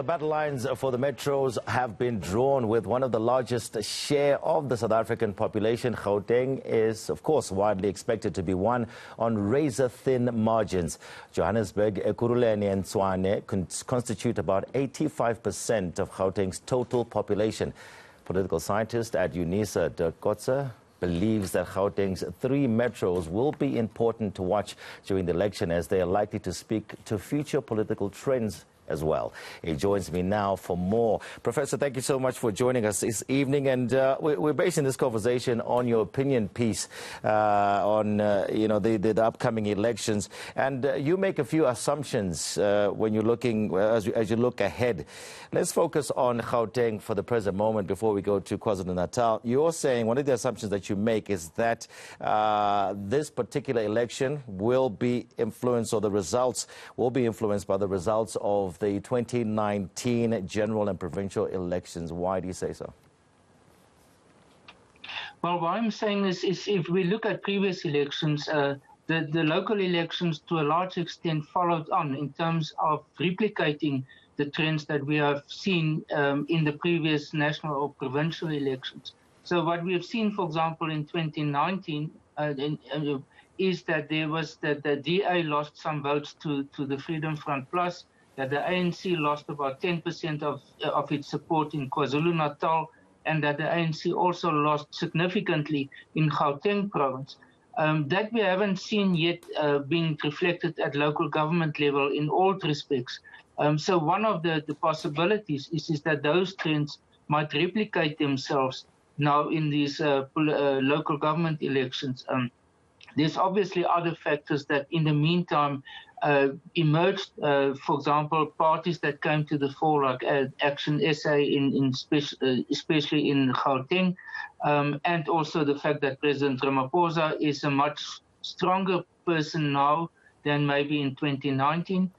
battle lines for the metros have been drawn with one of the largest share of the South African population. Gauteng is, of course, widely expected to be won on razor-thin margins. Johannesburg, Ekurhuleni and Tshwane constitute about 85% of Gauteng's total population. Political scientist at UNISA, Dirk Kotze, believes that Gauteng's 3 metros will be important to watch during the election, as they are likely to speak to future political trends as well. He joins me now for more. Professor, thank you so much for joining us this evening, and we're basing this conversation on your opinion piece on the upcoming elections, and you make a few assumptions when you're looking as you look ahead. Let's focus on Gauteng for the present moment before we go to KwaZulu-Natal. You're saying one of the assumptions that you make is that this particular election will be influenced, or the results will be influenced by the results of the 2019 general and provincial elections. Why do you say so? Well, what I'm saying is if we look at previous elections, the local elections to a large extent followed on in terms of replicating the trends that we have seen in the previous national or provincial elections. So what we have seen, for example, in 2019 is that the DA lost some votes to the Freedom Front Plus, that the ANC lost about 10% of its support in KwaZulu-Natal, and that the ANC also lost significantly in Gauteng province. That we haven't seen yet being reflected at local government level in all respects. So one of the possibilities is that those trends might replicate themselves now in these local government elections. There's obviously other factors that in the meantime emerged, for example, parties that came to the fore, like Action SA, especially in Gauteng, and also the fact that President Ramaphosa is a much stronger person now than maybe in 2019.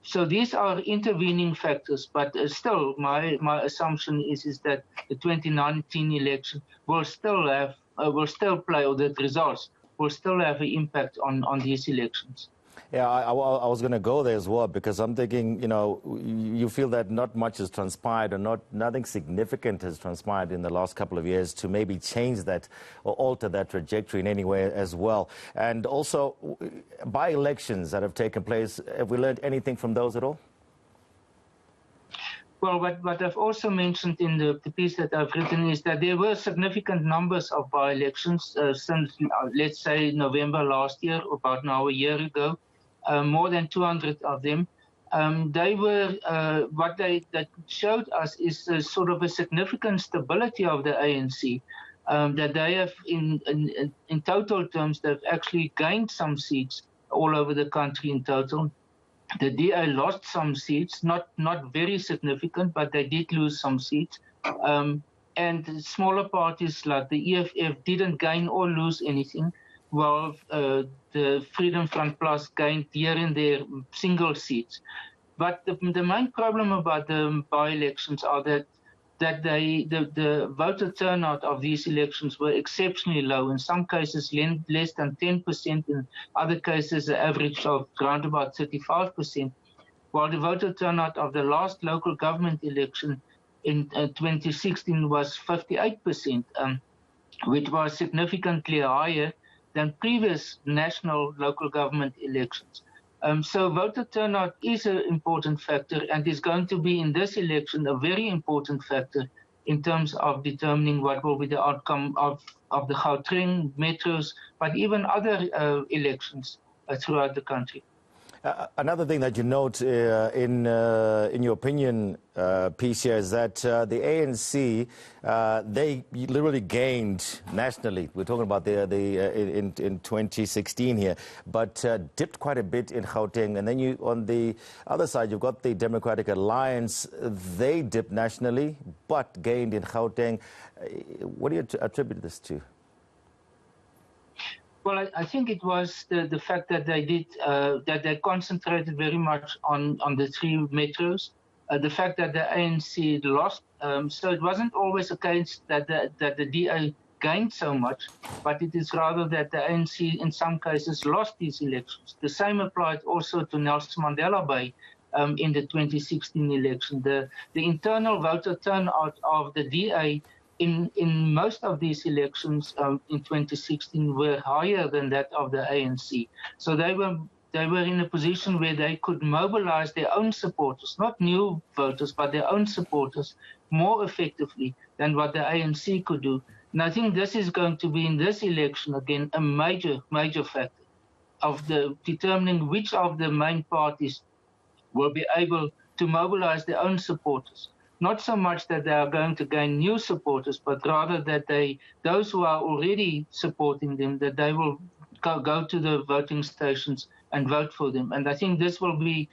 So these are intervening factors, but still, my assumption is that the 2019 election will still play, or the results will still have an impact on these elections. Yeah, I was going to go there as well, because I'm thinking, you feel that not much has transpired, or nothing significant has transpired in the last couple of years to maybe change that or alter that trajectory in any way as well. And also, by elections that have taken place, have we learned anything from those at all? Well, what I've also mentioned in the piece that I've written is that there were significant numbers of by-elections since, let's say, November last year, about now a year ago, more than 200 of them. They were, that showed us is sort of a significant stability of the ANC, that they have, in total terms, they've actually gained some seats all over the country in total. The DA lost some seats, not very significant, but they did lose some seats. And smaller parties like the EFF didn't gain or lose anything, while the Freedom Front Plus gained here and there single seats. But the main problem about the by-elections are that the voter turnout of these elections were exceptionally low. In some cases, less than 10%. In other cases, an average of around about 35%. While the voter turnout of the last local government election in 2016 was 58%, which was significantly higher than previous national local government elections. So voter turnout is an important factor, and is going to be in this election a very important factor in terms of determining what will be the outcome of the Gauteng metros, but even other elections throughout the country. Another thing that you note in your opinion piece here is that the ANC, they literally gained nationally. We're talking about in 2016 here, but dipped quite a bit in Gauteng. And then on the other side, you've got the Democratic Alliance. They dipped nationally, but gained in Gauteng. What do you attribute this to? Well, I think it was the fact that they concentrated very much on the 3 metros. The fact that the ANC lost, so it wasn't always a case that the DA gained so much, but it is rather that the ANC in some cases lost these elections. The same applied also to Nelson Mandela Bay, in the 2016 election. The internal voter turnout of the DA in most of these elections in 2016 were higher than that of the ANC. So they were in a position where they could mobilize their own supporters, not new voters, but their own supporters, more effectively than what the ANC could do. And I think this is going to be in this election again a major factor of the determining which of the main parties will be able to mobilize their own supporters. Not so much that they are going to gain new supporters, but rather that those who are already supporting them, that they will go to the voting stations and vote for them. And I think this will be,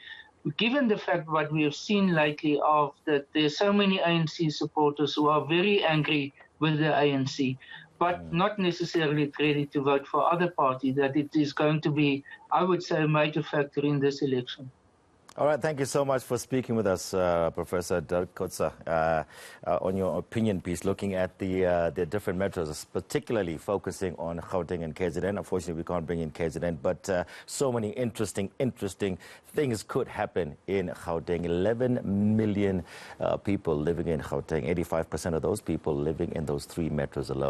given the fact what we have seen lately of that there's so many ANC supporters who are very angry with the ANC, but not necessarily ready to vote for other parties, that it is going to be, I would say, a major factor in this election. All right, thank you so much for speaking with us, Professor Dirk Kotze, on your opinion piece, looking at the different metros, particularly focusing on Gauteng and KZN. Unfortunately, we can't bring in KZN, but so many interesting things could happen in Gauteng. 11 million people living in Gauteng, 85% of those people living in those 3 metros alone.